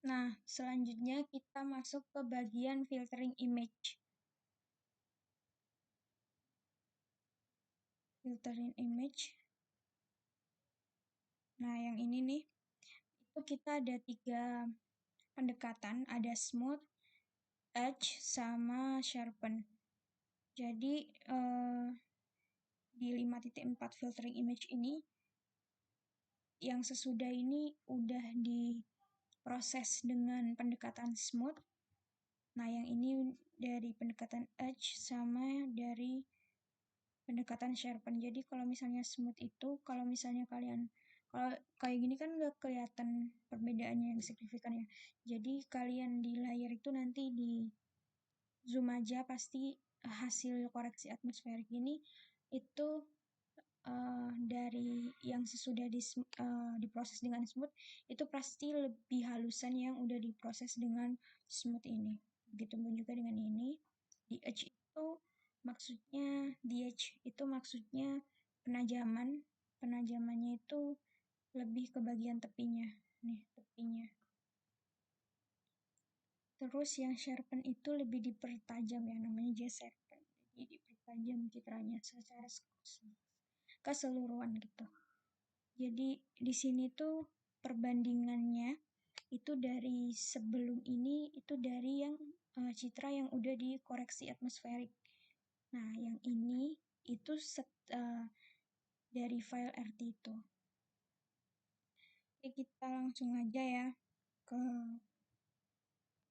Nah, selanjutnya kita masuk ke bagian filtering image. Filtering image. Nah, yang ini nih, itu kita ada 3 pendekatan, ada smooth, edge, sama sharpen. Jadi, di 5.4 filtering image ini, yang sesudah ini udah diproses dengan pendekatan smooth. Nah, yang ini dari pendekatan edge sama dari pendekatan sharpen. Jadi kalau misalnya smooth itu, kalau misalnya kalian, kalau kayak gini kan nggak kelihatan perbedaannya yang signifikan ya. Jadi kalian di layar itu nanti di zoom aja, pasti hasil koreksi atmosferik ini itu dari yang sesudah diproses dengan smooth itu pasti lebih halusan yang udah diproses dengan smooth ini. Begitupun juga dengan ini. Di edge itu maksudnya penajaman. Penajamannya itu lebih ke bagian tepinya. Nih, tepinya. Terus yang sharpen itu lebih dipertajam ya, namanya sharpen. Jadi dipertajam citranya secara keseluruhan gitu. Jadi di sini tuh perbandingannya itu dari sebelum ini itu dari yang citra yang udah dikoreksi atmosferik. Nah, yang ini itu dari file RT itu. Oke, kita langsung aja ya ke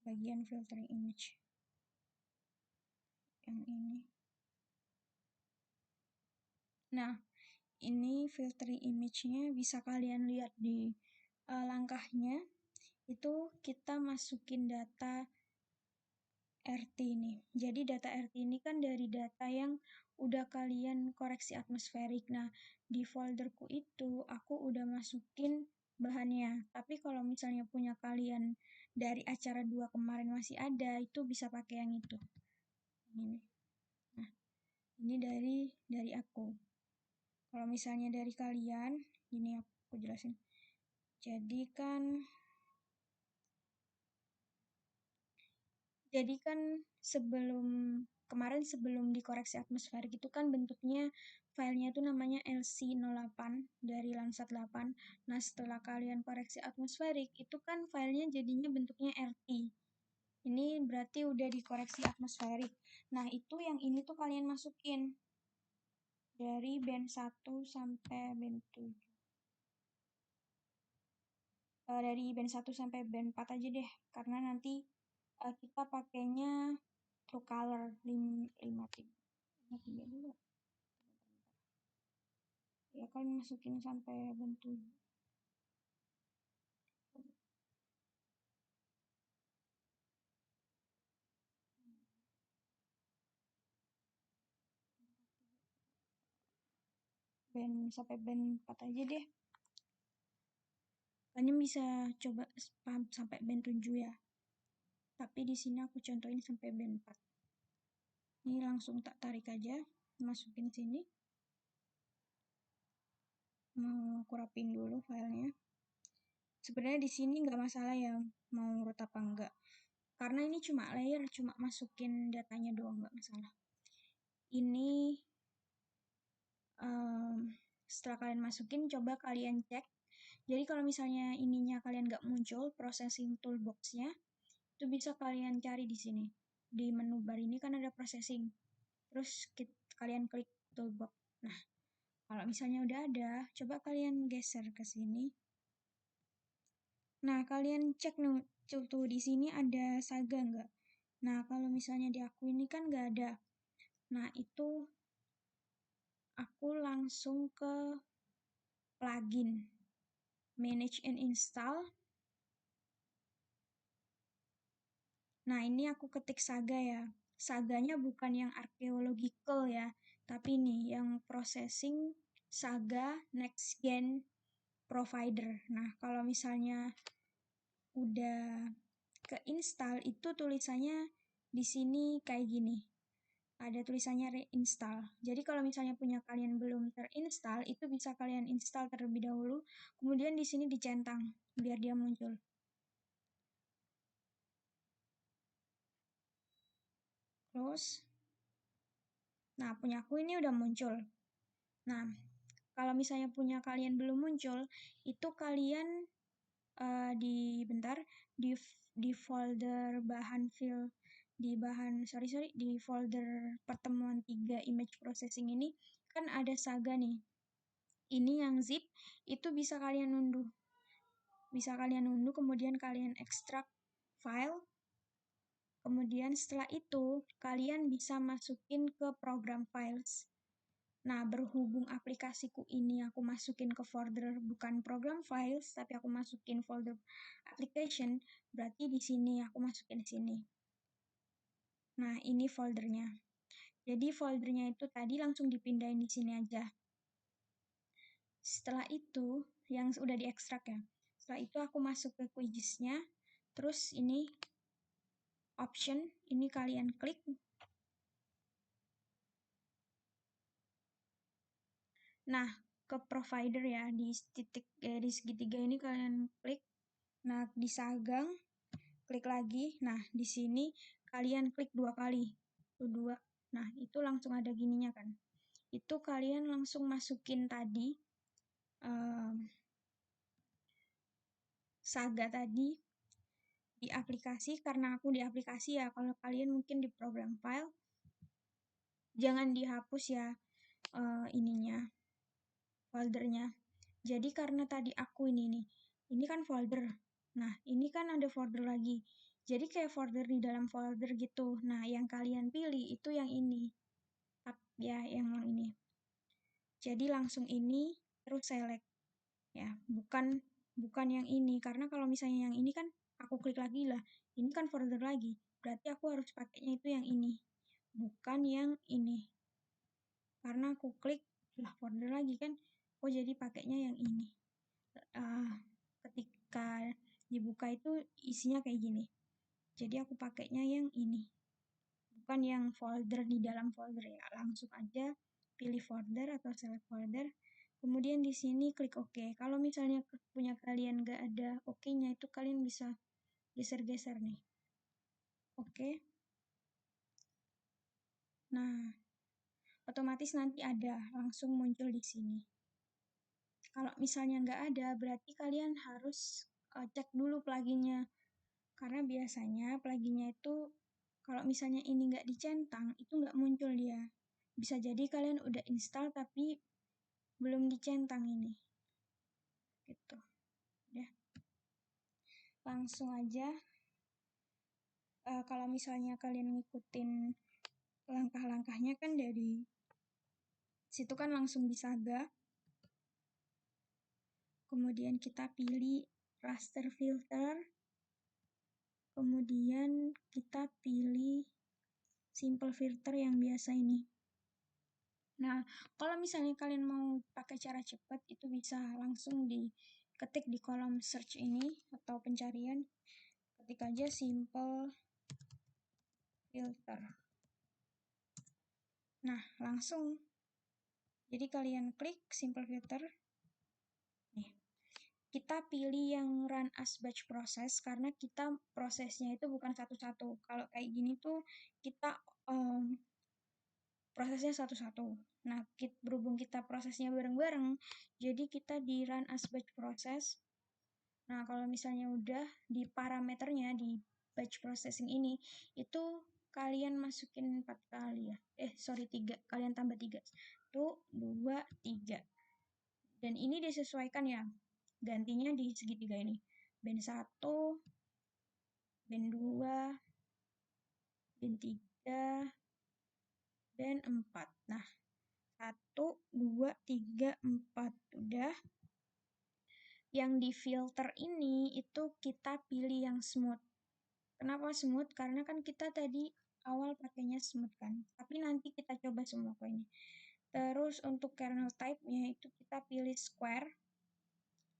bagian filtering image. Yang ini. Nah, ini filtering image-nya bisa kalian lihat di langkahnya. Itu kita masukin data RT ini. Jadi data RT ini kan dari data yang udah kalian koreksi atmosferik. Nah, di folderku itu aku udah masukin bahannya. Tapi kalau misalnya punya kalian dari acara 2 kemarin masih ada, itu bisa pakai yang itu. Ini. Nah, ini dari aku. Kalau misalnya dari kalian, ini aku jelasin. Jadi kan sebelum dikoreksi atmosferik itu kan bentuknya filenya itu namanya LC08 dari Landsat 8. Nah, setelah kalian koreksi atmosferik itu kan filenya jadinya bentuknya RT. Ini berarti udah dikoreksi atmosferik. Nah, itu yang ini tuh kalian masukin dari band 1 sampai band 7. Dari band 1 sampai band 4 aja deh, karena nanti kita pakainya True Color 5.3 dulu. Ya kan masukin sampai band 7. Sampai band 4 aja deh. Kalian bisa coba sampai band 7 ya. Tapi di sini aku contohin sampai band 4. Ini langsung tak tarik aja, masukin sini. Mau aku rapin dulu filenya. Sebenarnya di sini nggak masalah ya mau urut apa enggak. Karena ini cuma layer, cuma masukin datanya doang, nggak masalah. Ini setelah kalian masukin, coba kalian cek. Jadi kalau misalnya ininya kalian nggak muncul, processing toolbox-nya, itu bisa kalian cari di sini. Di menu bar ini kan ada processing. Terus kalian klik toolbox. Nah, kalau misalnya udah ada, coba kalian geser ke sini. Nah, kalian cek nih, tuh di sini ada Saga nggak? Nah, kalau misalnya di aku ini kan nggak ada. Nah, itu aku langsung ke plugin. Manage and install. Nah, ini aku ketik Saga ya. Saganya bukan yang archaeological ya, tapi nih yang processing Saga Next Gen Provider. Nah, kalau misalnya udah keinstall itu tulisannya di sini kayak gini. Ada tulisannya reinstall. Jadi kalau misalnya punya kalian belum terinstall, itu bisa kalian install terlebih dahulu, kemudian di sini dicentang biar dia muncul. close. Nah, punya aku ini udah muncul. Nah, kalau misalnya punya kalian belum muncul, itu kalian di folder bahan file di folder pertemuan 3 image processing ini kan ada Saga nih. Ini yang zip itu bisa kalian unduh. Kemudian kalian ekstrak file. Kemudian setelah itu kalian bisa masukin ke program files. Nah, berhubung aplikasiku ini aku masukin ke folder bukan program files, tapi aku masukin folder application, berarti di sini aku masukin sini. Nah, ini foldernya. Jadi foldernya itu tadi langsung dipindahin di sini aja. Setelah itu, yang udah diekstrak ya. Setelah itu aku masuk ke QGIS-nya, terus ini option, ini kalian klik. Nah, ke provider ya, di segitiga ini kalian klik. Nah, di Sagang, klik lagi. Nah, di sini kalian klik 2 kali. Tuh 2. Nah, itu langsung ada gininya kan. Itu kalian langsung masukin tadi Saga tadi di aplikasi, karena aku di aplikasi ya, kalau kalian mungkin di program file, jangan dihapus ya ininya, foldernya. Jadi karena tadi aku ini kan folder. Nah, ini kan ada folder lagi. Jadi kayak folder di dalam folder gitu. Nah, yang kalian pilih itu yang ini. Ya, yang ini. Jadi langsung ini, terus select. Ya, bukan yang ini. Karena kalau misalnya yang ini kan, aku klik lagi lah. Ini kan folder lagi. Berarti aku harus pakainya itu yang ini. Bukan yang ini. Karena aku klik, lah folder lagi kan. Oh, jadi pakainya yang ini. Ketika dibuka itu isinya kayak gini. Jadi aku pakainya yang ini. Bukan yang folder di dalam folder ya. Langsung aja pilih folder atau select folder. Kemudian di sini klik OK. Kalau misalnya punya kalian nggak ada OK-nya, itu kalian bisa geser-geser nih. Oke. Nah, otomatis nanti ada langsung muncul di sini. Kalau misalnya nggak ada, berarti kalian harus cek dulu pluginnya. Karena biasanya pluginnya itu kalau misalnya ini nggak dicentang, itu nggak muncul dia. Bisa jadi kalian udah install tapi belum dicentang ini. Gitu. Ya. Langsung aja. Kalau misalnya kalian ngikutin langkah-langkahnya kan dari situ kan langsung di Saga. Kemudian kita pilih raster filter. Kemudian kita pilih simple filter yang biasa ini. Nah, kalau misalnya kalian mau pakai cara cepat, itu bisa langsung diketik di kolom search ini atau pencarian. Ketik aja simple filter. Nah, langsung. Jadi kalian klik simple filter. Nih. Kita pilih yang run as batch process karena kita prosesnya itu bukan satu-satu. Kalau kayak gini tuh kita prosesnya satu-satu. Nah, berhubung kita prosesnya bareng-bareng, jadi kita di run as batch process. Nah, kalau misalnya udah di parameternya di batch processing ini, itu kalian masukin 4 kali ya. 3. Kalian tambah 3. 1, 2, 3. Dan ini disesuaikan ya. Gantinya di segitiga ini. Band 1, band 2, band 3, dan 4. Nah, 1, 2, 3, 4. Udah. Yang di filter ini itu kita pilih yang smooth. Kenapa smooth? Karena kan kita tadi awal pakainya smooth kan. Tapi nanti kita coba semua kok ini. Terus untuk kernel type-nya itu kita pilih square.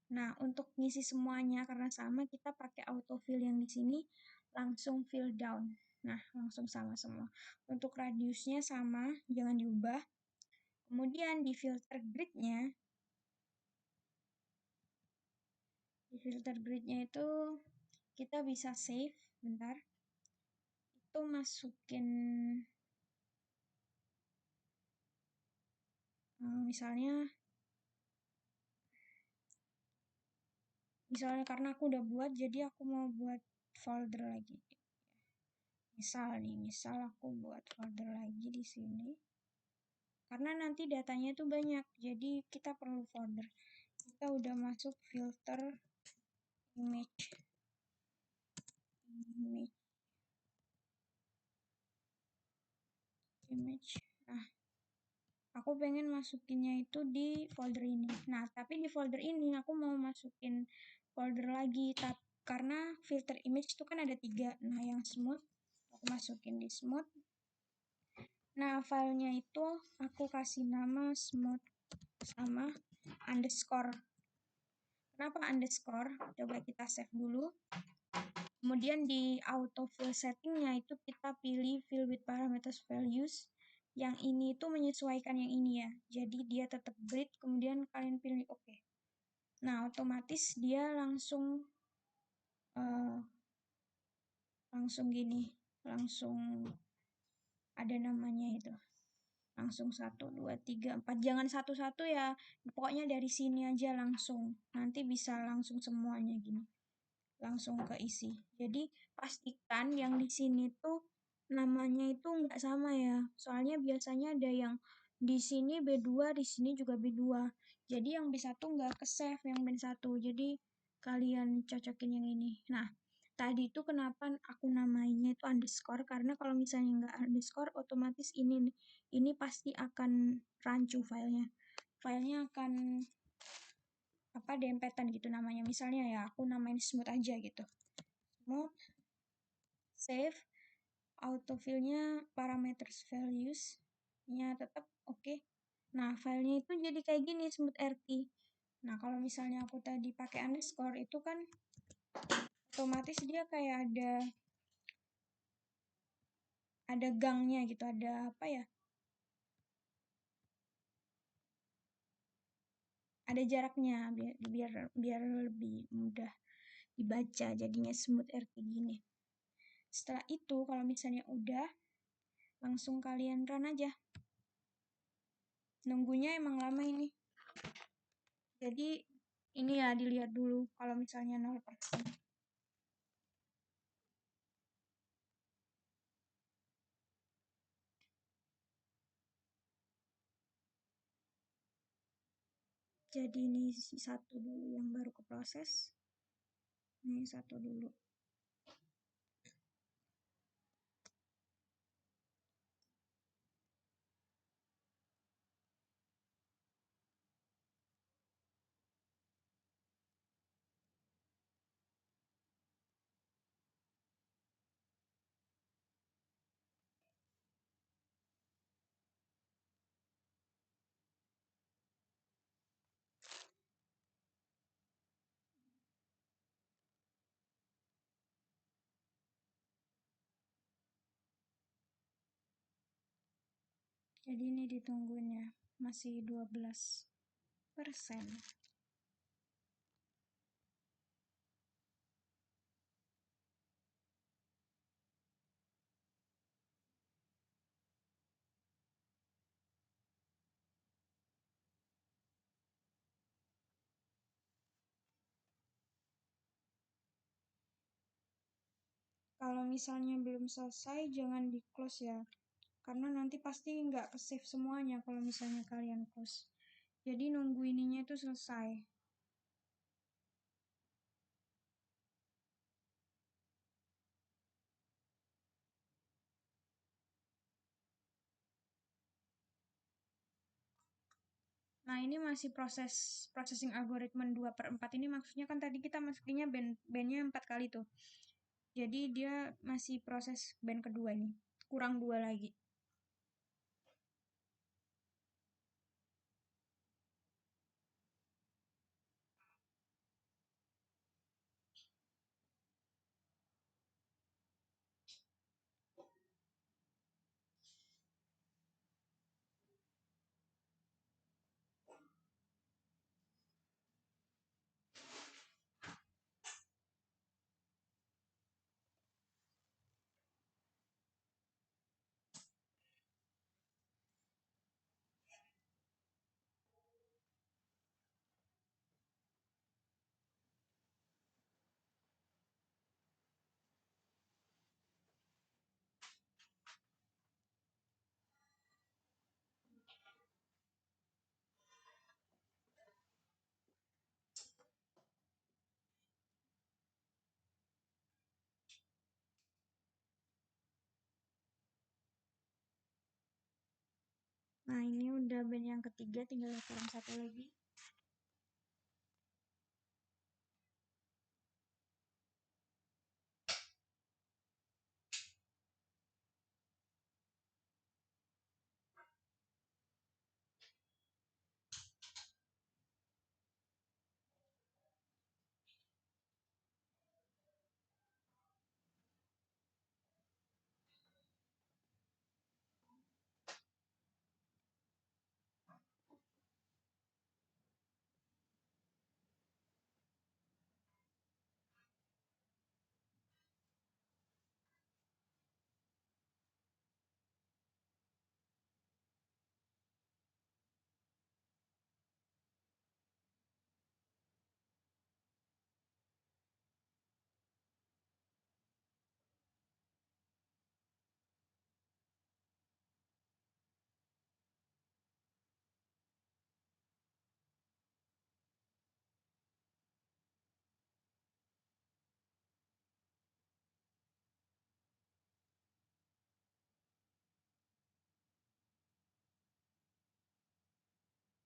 Nah, untuk ngisi semuanya karena sama kita pakai autofill yang di sini langsung fill down. Nah, langsung sama semua. Untuk radiusnya sama, jangan diubah. Kemudian di filter gridnya itu kita bisa save, bentar. Itu masukin Misalnya karena aku udah buat, jadi aku mau buat folder lagi. Misal aku buat folder lagi di sini. Karena nanti datanya itu banyak, jadi kita perlu folder. Kita udah masuk filter image. Nah, aku pengen masukinnya itu di folder ini. Nah, tapi di folder ini aku mau masukin folder lagi, karena filter image itu kan ada 3. Nah, yang smooth aku masukin di smooth. Nah, filenya itu aku kasih nama smooth sama underscore. Kenapa underscore? Coba kita save dulu. Kemudian di autofill settingnya itu kita pilih fill with parameters values. Yang ini itu menyesuaikan yang ini ya. Jadi dia tetap breathe, kemudian kalian pilih OK. Nah, otomatis dia langsung gini, langsung ada namanya itu. Langsung 1, 2, 3, 4. Jangan satu-satu ya. Pokoknya dari sini aja langsung. Nanti bisa langsung semuanya gini. Langsung keisi. Jadi pastikan yang di sini tuh namanya itu nggak sama ya. Soalnya biasanya ada yang di sini B2, di sini juga B2. Jadi yang B1 nggak ke-save yang B1. Jadi kalian cocokin yang ini. Nah, tadi itu kenapa aku namainya itu underscore, karena kalau misalnya nggak underscore, otomatis ini pasti akan rancu filenya. Filenya akan dempetan gitu namanya. Misalnya ya aku namain smooth aja gitu. Smooth, save, autofill-nya parameters values-nya tetap oke. Nah, filenya itu jadi kayak gini, smooth RT. Nah, kalau misalnya aku tadi pakai underscore itu kan otomatis dia kayak ada gangnya gitu, ada apa ya? Ada jaraknya biar lebih mudah dibaca, jadinya smooth RT gini. Setelah itu kalau misalnya udah, langsung kalian run aja. Nunggunya emang lama ini. Jadi ini ya dilihat dulu kalau misalnya 0%. Jadi ini satu dulu yang baru keproses. Ini satu dulu. Jadi ini ditunggunya masih 12%. Kalau misalnya belum selesai, jangan di close ya. Karena nanti pasti nggak ke-save semuanya kalau misalnya kalian close. Jadi nunggu ininya itu selesai. Nah, ini masih processing algoritma 2/4 ini, maksudnya kan tadi kita masukinnya bandnya 4 kali tuh. Jadi dia masih proses band kedua nih. Kurang 2 lagi. Nah, ini udah band yang ketiga, tinggal kurang satu lagi.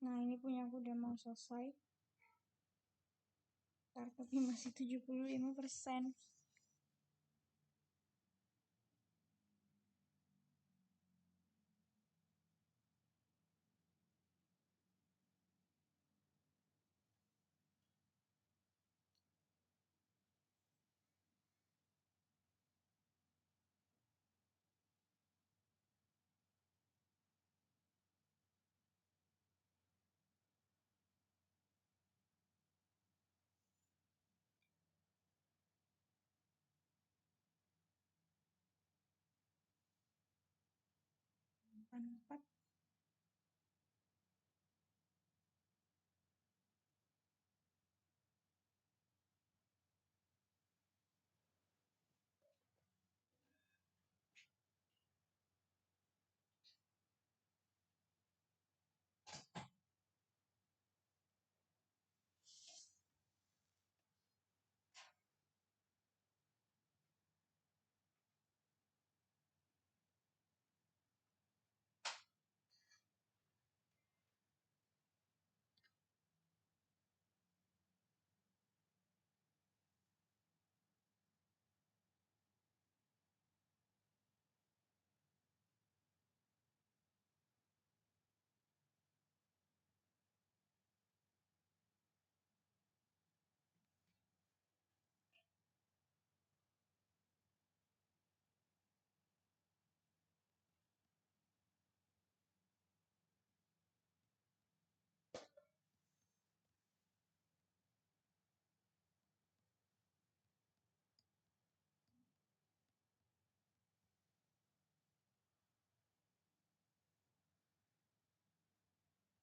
Nah, ini punya aku udah mau selesai. Tapi masih 75%. Empat.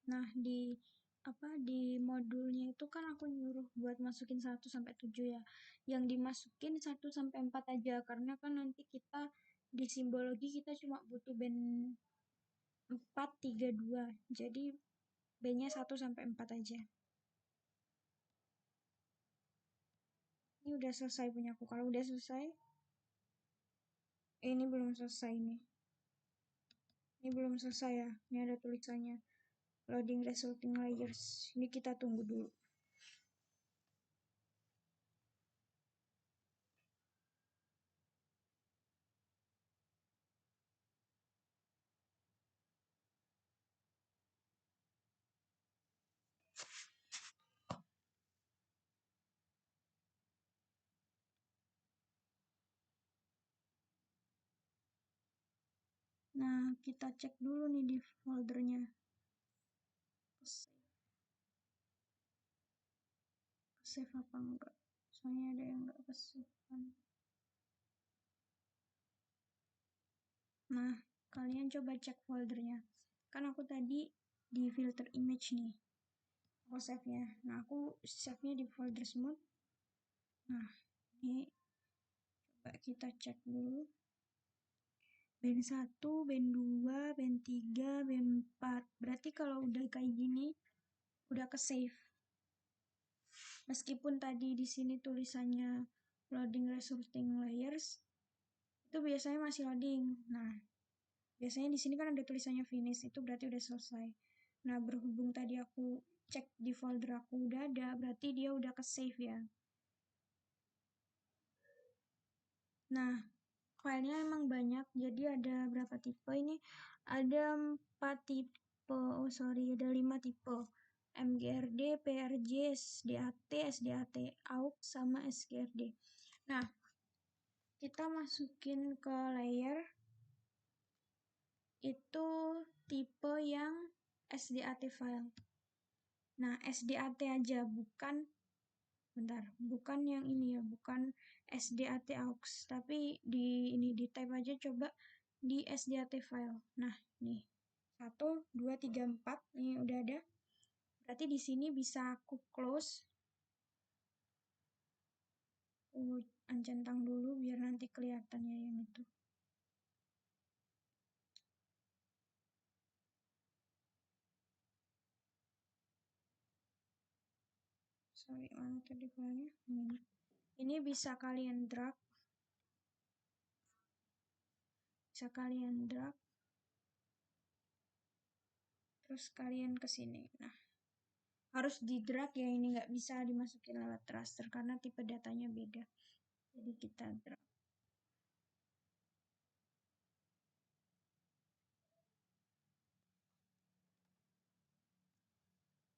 Nah, di modulnya itu kan aku nyuruh buat masukin 1 sampai 7 ya. Yang dimasukin 1 sampai 4 aja karena kan nanti kita di simbologi kita cuma butuh band 4 3 2. Jadi bandnya 1 sampai 4 aja. Ini udah selesai punya aku. Kalau udah selesai, ini belum selesai nih. Ini belum selesai ya. Ini ada tulisannya loading resulting layers. Ini kita tunggu dulu. Nah, kita cek dulu nih di foldernya. Save apa enggak? Soalnya ada yang enggak ke-save kan. Nah, kalian coba cek foldernya. Kan aku tadi di filter image nih. Aku save-nya. Nah, aku save-nya di folder smooth. Nah, ini coba kita cek dulu. Band 1, band 2, band 3, band 4. Berarti kalau udah kayak gini, udah ke-save. Meskipun tadi di sini tulisannya loading resulting layers, itu biasanya masih loading. Nah, Biasanya di sini kan ada tulisannya finish, itu berarti udah selesai. Nah, berhubung tadi aku cek di folder aku udah ada, berarti dia udah ke save ya. Nah, filenya emang banyak, jadi ada berapa tipe ini? Ada 4 tipe, oh sorry, ada 5 tipe. MGRD, PRJ, SDAT, SDAT AUX, sama SGRD. Nah, kita masukin ke layer, itu tipe yang SDAT file. Nah, SDAT aja, bukan yang ini ya, bukan SDAT AUX, tapi di type aja coba di SDAT file. Nah, nih 1, 2, 3, 4, ini udah ada. Berarti di sini bisa aku close. Centang dulu biar nanti kelihatannya yang itu. Sorry, mana tadi filenya? Ini bisa kalian drag. Terus kalian ke sini. Nah, harus di drag ya, ini nggak bisa dimasukin lewat raster karena tipe datanya beda. Jadi kita drag.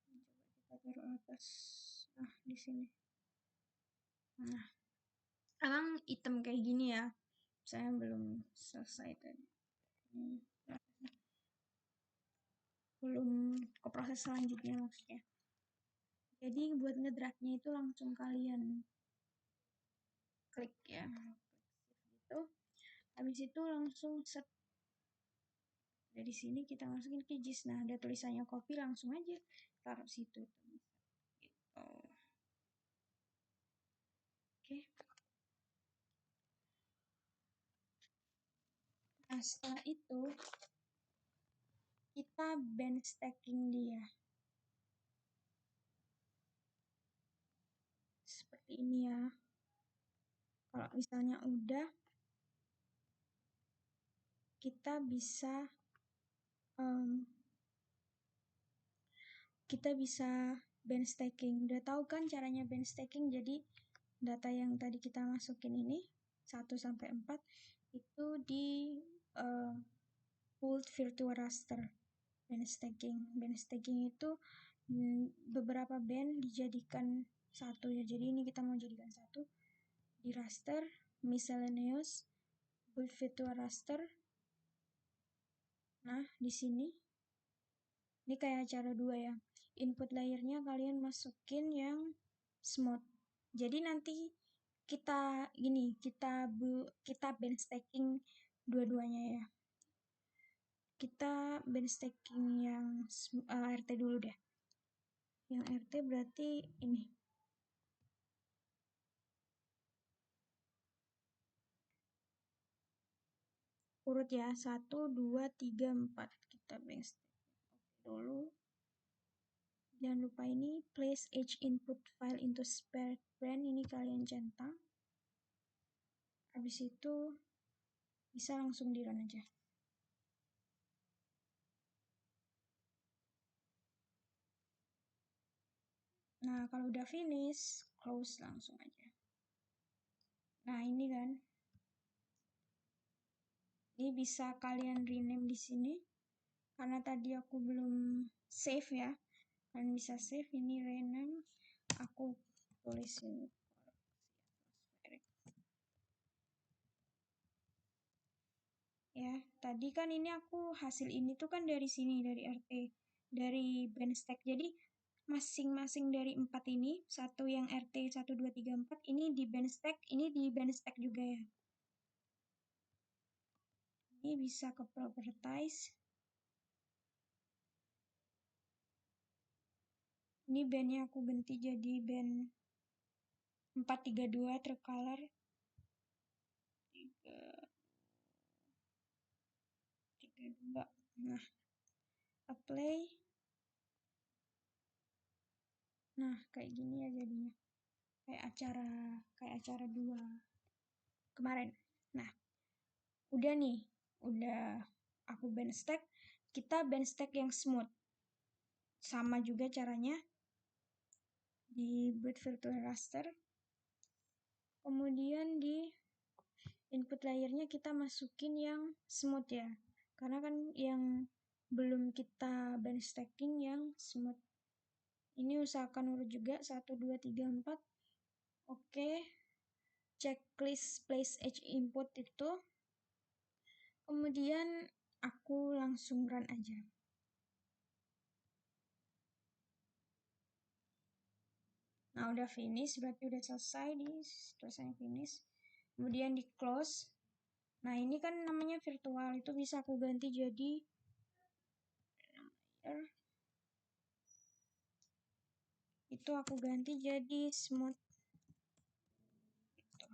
Coba kita taruh atas. Nah, di sini. Nah, emang item kayak gini ya. Saya belum selesai tadi. Belum ke proses selanjutnya maksudnya. Jadi buat ngedragnya itu langsung kalian klik ya. Gitu. Habis itu langsung set. Dari sini kita masukin ke JIS. Nah, ada tulisannya copy, langsung aja taruh situ. Gitu. Oke. Nah, setelah itu kita bench stacking dia. Seperti ini ya. Kalau misalnya udah, kita bisa bench stacking. Udah tahu kan caranya bench stacking? Jadi data yang tadi kita masukin ini 1 sampai 4 itu di pooled virtual raster. Bench stacking itu beberapa band dijadikan satu ya. Jadi ini kita mau jadikan satu di raster miscellaneous pooled virtual raster. Nah, di sini ini kayak cara dua ya. Input layernya kalian masukin yang smooth. Jadi nanti kita bench stacking dua-duanya ya. Kita bench stacking yang RT dulu deh. Yang RT berarti ini. Urut ya, 1, 2, 3, 4. Kita bench stacking. Oke dulu. Jangan lupa ini place each input file into spare brand. Ini kalian centang. Habis itu bisa langsung di run aja. Nah, kalau udah finish, close langsung aja. Nah, ini kan. Ini bisa kalian rename di sini. Karena tadi aku belum save ya. Kalian bisa save ini rename. Aku tulisin ya. Tadi kan ini aku hasil ini tuh kan dari sini, dari RT, dari benchstack. Jadi masing-masing dari 4 ini, satu yang RT 1 2 3 4 ini di benchstack, ini di benchstack juga ya. Ini bisa ke properties. Ini bandnya aku ganti jadi band 432 Tricolor. 32. Nah, apply. Nah, kayak gini ya jadinya. Kayak acara 2 kemarin. Nah, udah nih. Udah aku band stack, kita band stack yang smooth. Sama juga caranya di build virtual raster. Kemudian di input layernya kita masukin yang smooth ya. Karena kan yang belum kita band stacking yang smooth. Ini usahakan urut juga 1, 2, 3, 4. Oke. Checklist place edge input itu. Kemudian aku langsung run aja. Nah, udah finish, berarti udah selesai di tulisannya finish. Kemudian di close. Nah, ini kan namanya virtual, itu bisa aku ganti jadi itu aku ganti jadi smooth. Gitu.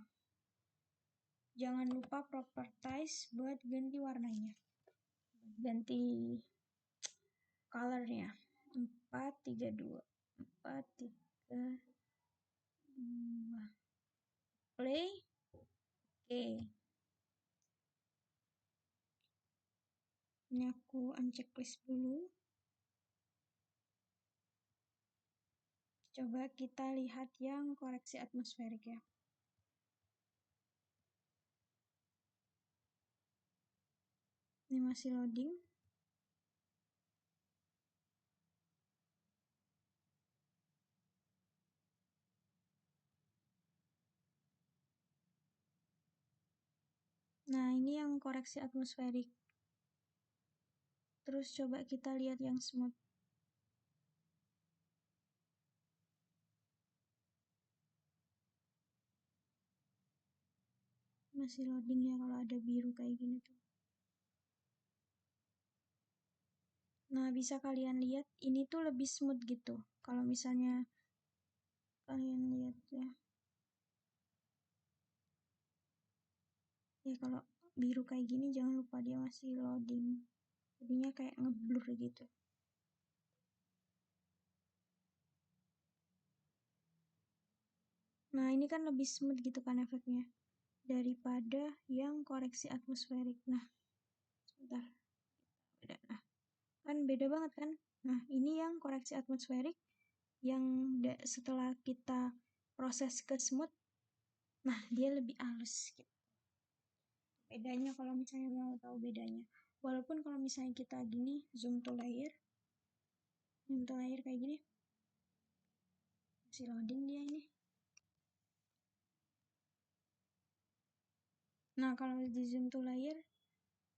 Jangan lupa properties buat ganti warnanya. Ganti colornya. 4, 3, 2. 4, 3, 2. Play. Oke. Ini aku unchecklist dulu. Coba kita lihat yang koreksi atmosferik ya. Ini masih loading. Nah, ini yang koreksi atmosferik. Terus coba kita lihat yang smooth. Masih loading ya kalau ada biru kayak gini tuh. Nah, bisa kalian lihat ini tuh lebih smooth gitu. Kalau misalnya kalian lihat ya. Ya kalau biru kayak gini jangan lupa dia masih loading. Jadinya kayak ngeblur gitu. Nah, ini kan lebih smooth gitu kan efeknya daripada yang koreksi atmosferik. Nah, sebentar. Beda. Nah, kan beda banget kan? Nah, ini yang koreksi atmosferik yang setelah kita proses ke smooth, nah dia lebih halus gitu. Bedanya kalau misalnya mau tahu bedanya. Walaupun kalau misalnya kita gini, zoom to layer kayak gini, masih loading dia ini. Nah, kalau di zoom to layer,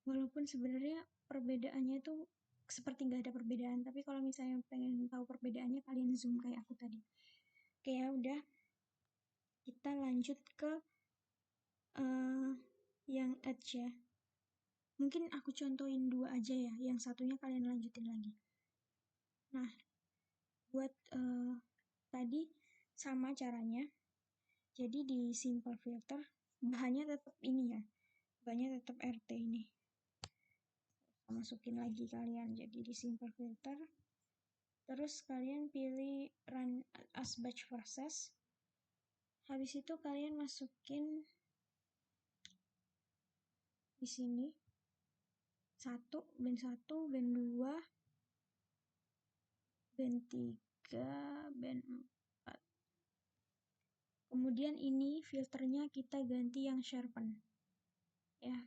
walaupun sebenarnya perbedaannya itu seperti nggak ada perbedaan, tapi kalau misalnya pengen tahu perbedaannya, kalian zoom kayak aku tadi. Oke ya udah, kita lanjut ke yang edge ya. Mungkin aku contohin 2 aja ya, yang satunya kalian lanjutin lagi. Nah, buat tadi sama caranya. Jadi di simple filter, bahannya tetap ini ya, bahannya tetap RT ini. Masukin lagi kalian, jadi di simple filter. Terus kalian pilih run as batch process. Habis itu kalian masukin di sini band 1, band 2, band 3, band 4. Kemudian ini filternya kita ganti yang sharpen. Ya,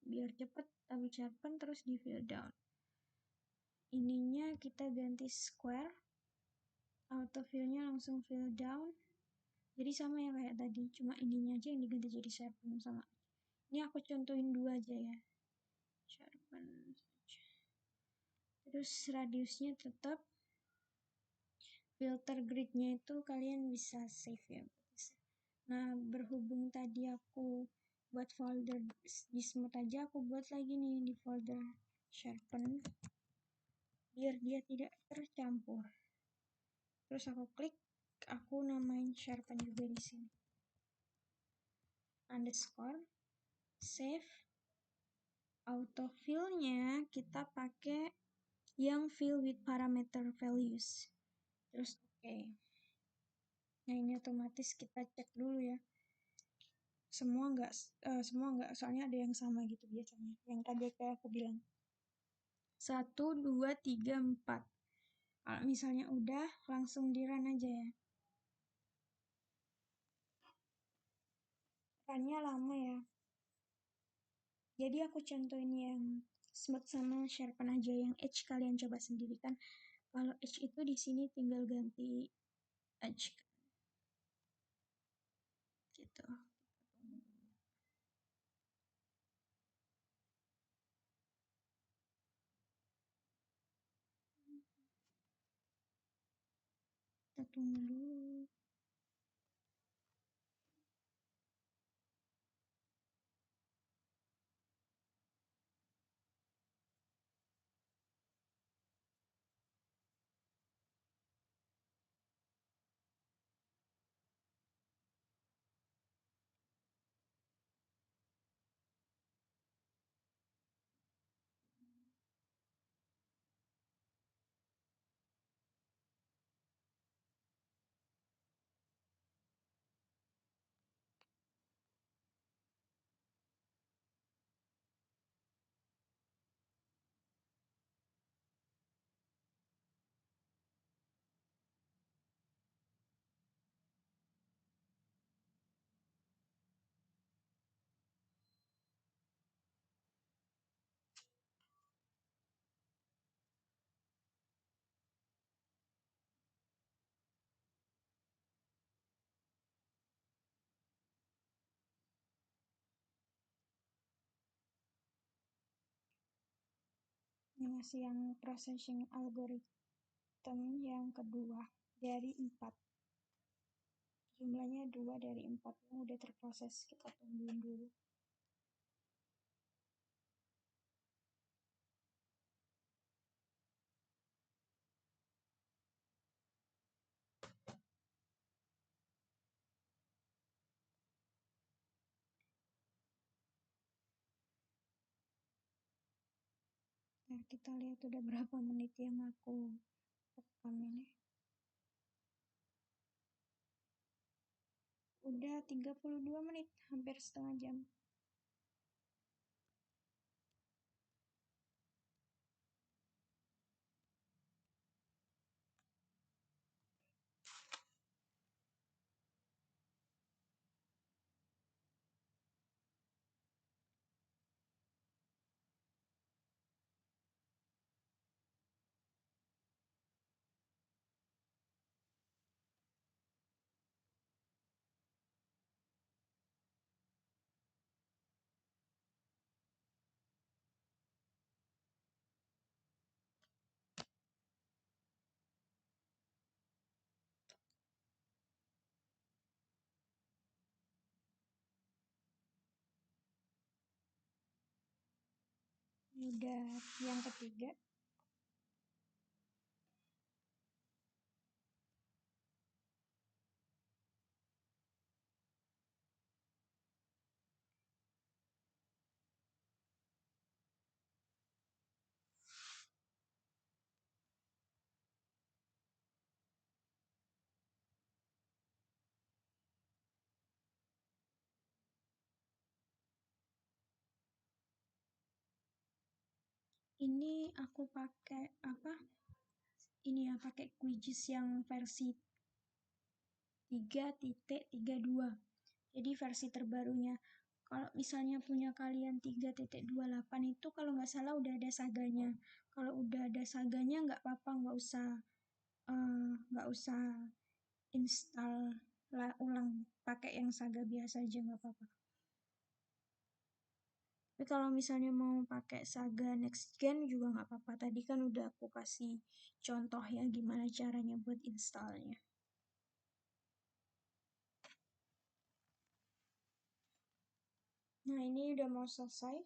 biar cepet tapi sharpen terus di fill down. Ininya kita ganti square. Autofill-nya langsung fill down. Jadi sama ya kayak tadi, cuma ininya aja yang diganti jadi sharpen sama. Ini aku contohin 2 aja ya. Sharpen. Terus radiusnya tetap. Filter grid-nya itu kalian bisa save ya. Nah, berhubung tadi aku buat folder di smooth aja, aku buat lagi nih di folder sharpen biar dia tidak tercampur. Terus aku klik, aku namain sharpen juga di sini. Underscore, save. Autofill-nya kita pakai yang fill with parameter values. Terus oke. Nah, ini otomatis kita cek dulu ya. semua nggak, soalnya ada yang sama gitu biasanya. Yang tadi kayak aku bilang. 1, 2, 3, 4. Kalau misalnya udah, langsung di run aja ya. Runnya lama ya. Jadi aku contohin yang smooth sama sharpen aja, yang edge kalian coba sendiri kan. Kalau edge itu di sini tinggal ganti edge gitu. Kita tunggu dulu. Ini masih yang processing algorithm yang kedua dari 4. Jumlahnya 2 dari 4 yang udah terproses. Kita tungguin dulu. Nah, kita lihat udah berapa menit yang aku rekam ini. Udah 32 menit, hampir setengah jam. Udah yang ketiga. Ini aku pakai apa? Ini ya, pakai QGIS yang versi 3.32. Jadi versi terbarunya. Kalau misalnya punya kalian 3.28 itu kalau nggak salah udah ada saganya. Kalau udah ada saganya nggak apa-apa, nggak usah install ulang, pakai yang saga biasa aja nggak apa-apa. Tapi kalau misalnya mau pakai saga next gen juga nggak apa-apa. Tadi kan udah aku kasih contoh ya gimana caranya buat installnya. Nah, ini udah mau selesai.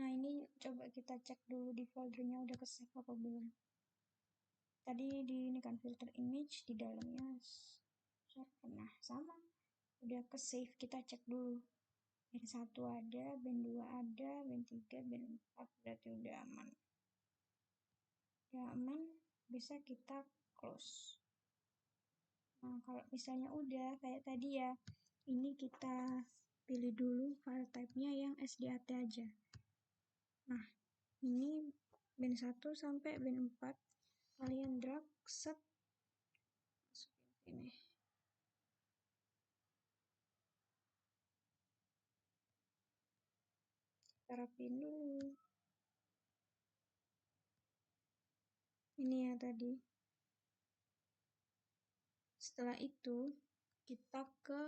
Nah, ini coba kita cek dulu di foldernya udah ke save apa belum. Tadi di ini kan filter image di dalamnya nah sama udah ke save, kita cek dulu. Band 1 ada, band 2 ada, band 3, band 4 berarti udah aman. Udah aman, bisa kita close. Nah, kalau misalnya udah kayak tadi ya, ini kita pilih dulu file type-nya yang SDAT aja. Nah, ini band 1 sampai band 4 kalian drag set masukin sini. Kita rapiin dulu. Ini ya tadi. Setelah itu kita ke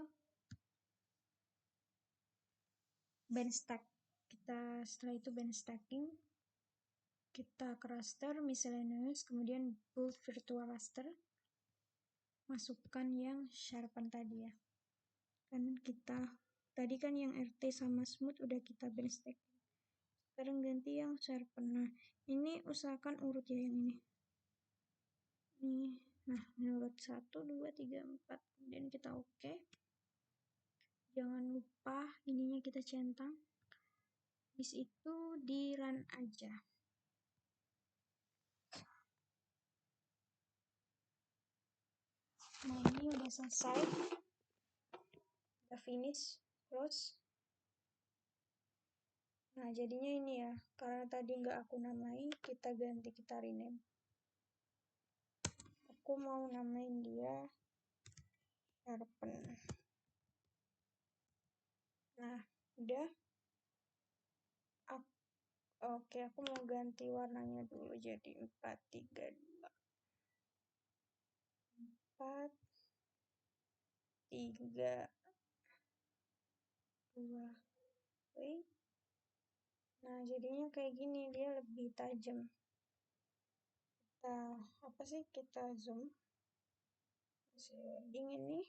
band stack. Setelah itu band stacking, kita ke raster miscellaneous, kemudian build virtual raster, masukkan yang sharpen tadi ya. Kan kita tadi kan yang RT sama smooth udah kita band stacking. Sekarang ganti yang sharpen. Nah, ini usahakan urut ya yang ini. Nah, menurut 1, 2, 3, 4. Kemudian kita oke. Jangan lupa ininya kita centang. Habis itu di run aja. Nah, ini udah selesai. Udah finish, close. Nah, jadinya ini ya. Karena tadi nggak aku namai, kita ganti, kita rename. Aku mau namain dia Sharpen. Nah, udah. Oke, aku mau ganti warnanya dulu jadi 4, 3, 2. 4, 3, 2. Oke. Nah, jadinya kayak gini, dia lebih tajam. Kita zoom. Masih loading ini.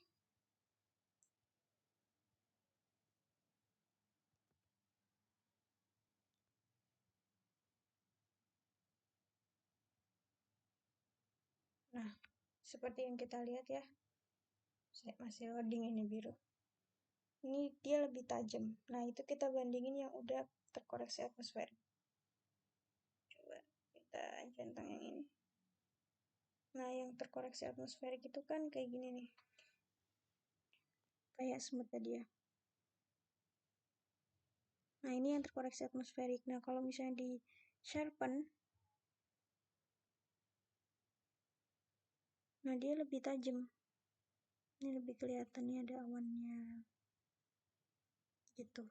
Nah, seperti yang kita lihat ya. Masih loading ini biru. Ini dia lebih tajam. Nah, itu kita bandingin yang udah terkoreksi atmosfer. Coba kita centang yang ini. Nah, yang terkoreksi atmosferik itu kan kayak gini nih. Kayak smooth tadi ya. Nah, ini yang terkoreksi atmosferik. Nah, kalau misalnya di sharpen, nah dia lebih tajam. Ini lebih kelihatan nih ada awannya. Gitu.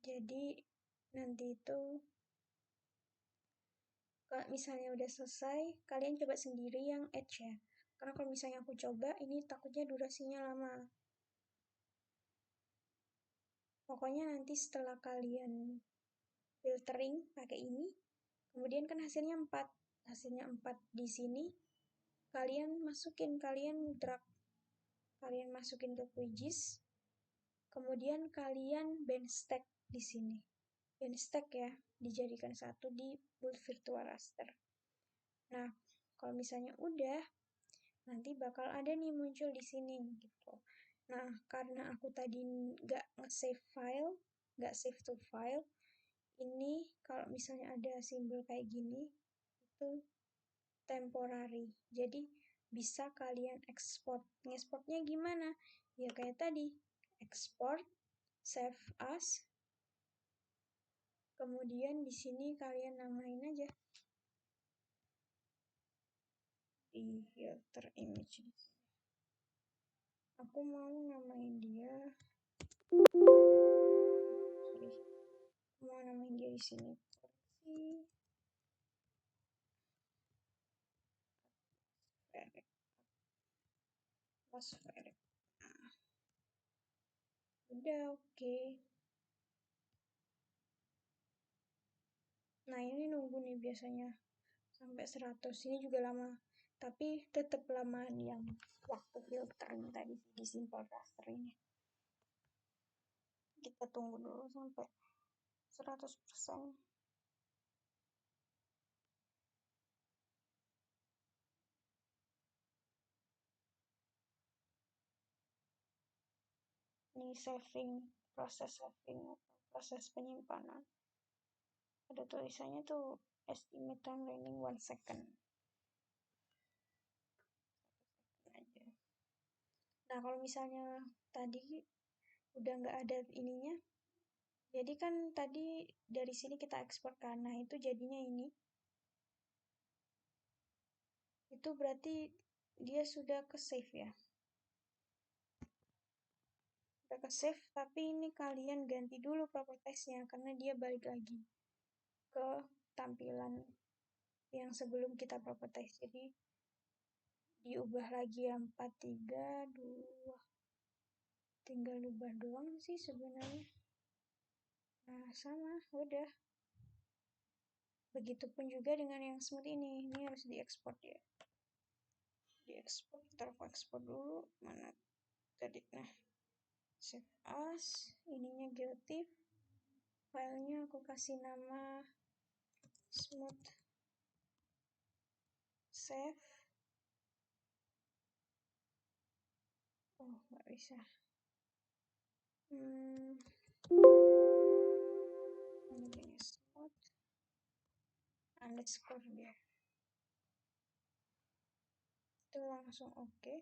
Jadi, nanti itu kalau misalnya udah selesai, kalian coba sendiri yang edge ya. Karena kalau misalnya aku coba, ini takutnya durasinya lama. Pokoknya nanti setelah kalian filtering pakai ini, kemudian kan hasilnya 4. Hasilnya 4 di sini, kalian drag. Kalian masukin ke QGIS, kemudian kalian band stack di sini. Band stack ya, dijadikan satu di build virtual raster. Nah, kalau misalnya udah, nanti bakal ada nih muncul di sini gitu. Nah, karena aku tadi nggak nge-save file, nggak save to file, ini kalau misalnya ada simbol kayak gini, itu temporary. Jadi bisa kalian ekspor. Ngekspornya gimana? Ya kayak tadi, export, save as, kemudian di sini kalian namain aja di filter image. Aku mau namain dia, mau namain dia di sini. Koleksi atmosferik. Nah, udah oke. Nah, ini nunggu nih biasanya sampai 100. Ini juga lama. Tapi tetap lama yang waktu filtering tadi di simple raster ini. Kita tunggu dulu sampai 100%. Ini saving, proses saving atau proses penyimpanan. Ada tulisannya tuh estimate time running 1 second. 1 second aja. Nah, kalau misalnya tadi udah nggak ada ininya, jadi kan tadi dari sini kita ekspor kan, nah itu jadinya ini. Itu berarti dia sudah ke save ya. Udah ke save, tapi ini kalian ganti dulu propertiesnya karena dia balik lagi ke tampilan yang sebelum kita properties. Jadi diubah lagi yang 432. Tinggal ubah doang sih sebenarnya. Nah, sama, udah. Begitupun juga dengan yang smooth ini. Ini harus diekspor ya. Diekspor, ntar aku ekspor dulu. Mana tadi? Nah, save as. Ininya geotiff. Filenya aku kasih nama smooth save. Oh, nggak bisa. Ini gini, smooth underscore dia. Itu langsung oke.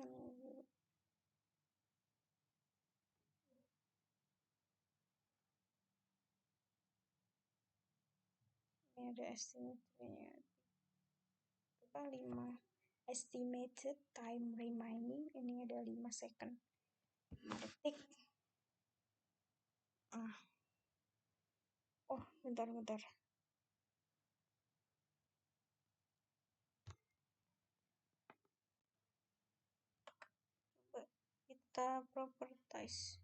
Ini ada estimate-nya. Apa 5 estimated time remaining, ini ada 5 second. 5 detik. Oh, bentar. Coba kita properties.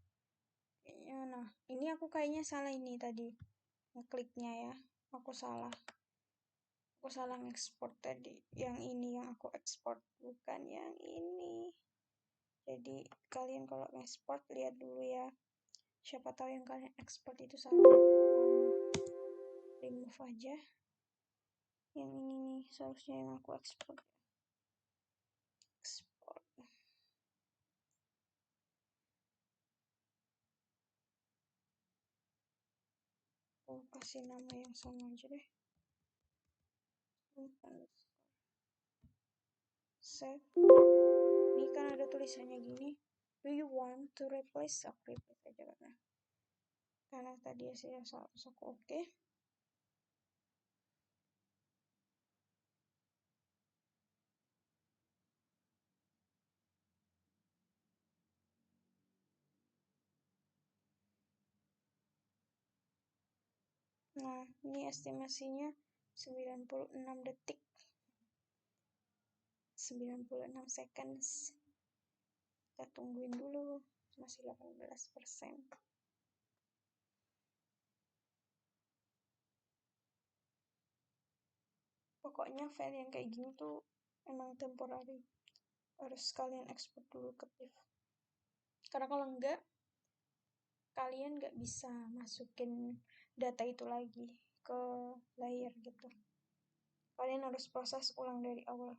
Kayaknya, nah, ini aku kayaknya salah ini tadi. Ngekliknya ya. Aku salah ngekspor tadi. Yang ini yang aku ekspor, bukan yang ini. Jadi kalian kalau ngekspor lihat dulu ya. Siapa tahu yang kalian ekspor itu salah. Remove aja. Yang ini nih seharusnya yang aku ekspor. Ekspor. Aku kasih nama yang sama aja deh. Save. Ini kan ada tulisannya gini. Do you want to replace? Aku replace aja karena tadi hasilnya salah, terus aku oke. Nah, ini estimasinya 96 detik. 96 seconds. Kita tungguin dulu. Masih 18%. Pokoknya file yang kayak gini tuh emang temporary. Harus kalian ekspor dulu ke TIFF. Karena kalau enggak, kalian nggak bisa masukin data itu lagi ke layer gitu. Kalian harus proses ulang dari awal.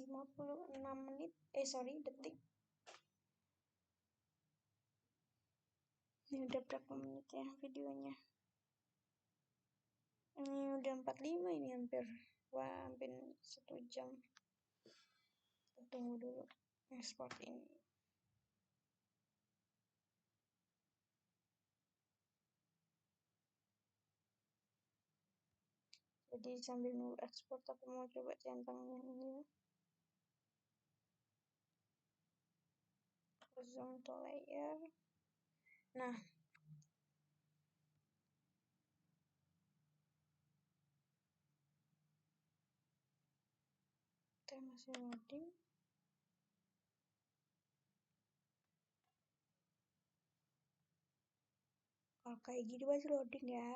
56 menit, detik. Ini udah berapa menit ya videonya? Ini udah 45, ini hampir 1 jam. Kita tunggu dulu ekspor ini. Jadi sambil nunggu ekspor, aku mau coba centang yang ini ya. Zoom to layer. Nah, kita masih loading. kayak gini masih loading ya.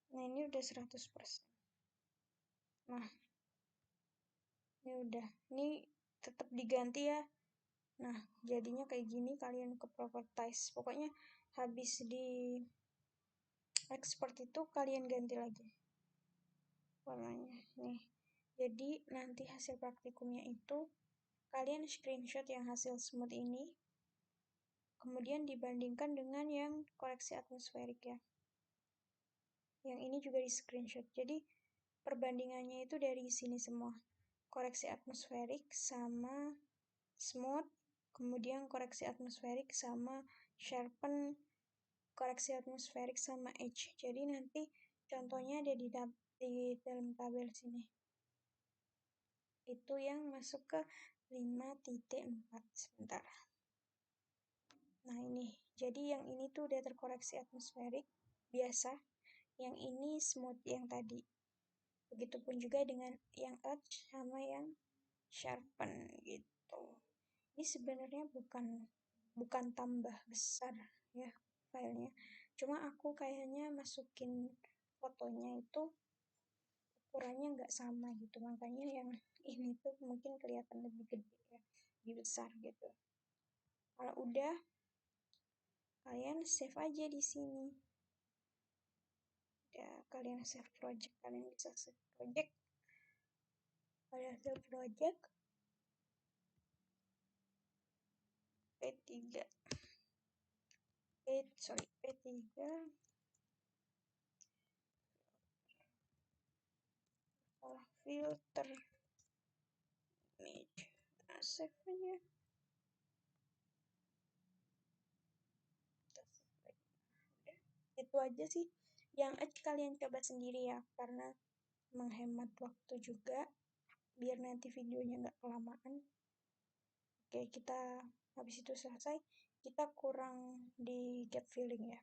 Nah, ini udah 100%. Nah, ini udah. Ini tetap diganti ya. Nah, jadinya kayak gini, kalian ke properties. Pokoknya habis di export itu kalian ganti lagi warnanya. Nih. Jadi nanti hasil praktikumnya itu kalian screenshot yang hasil smooth ini, kemudian dibandingkan dengan yang koreksi atmosferik ya. Yang ini juga di screenshot. Jadi perbandingannya itu dari sini semua. Koreksi atmosferik sama smooth, kemudian koreksi atmosferik sama sharpen, koreksi atmosferik sama edge. Jadi nanti contohnya ada di dalam tabel sini. Itu yang masuk ke 5.4. Sebentar. Nah ini, jadi yang ini tuh udah terkoreksi atmosferik biasa, yang ini smooth yang tadi. Begitupun juga dengan yang edge sama yang sharpen gitu. Ini sebenarnya bukan tambah besar ya filenya. Cuma aku kayaknya masukin fotonya itu ukurannya nggak sama gitu. Makanya yang ini tuh mungkin kelihatan lebih gede ya, lebih besar gitu. Kalau udah, kalian save aja di sini. Ya, kalian save project, kalian bisa save project. Kalian save project P3 P3 filter image. Nah, save aja. Itu aja sih. Yang edge kalian coba sendiri ya, karena menghemat waktu juga, biar nanti videonya nggak kelamaan. Oke, kita habis itu selesai, kita kurang di gap filling ya.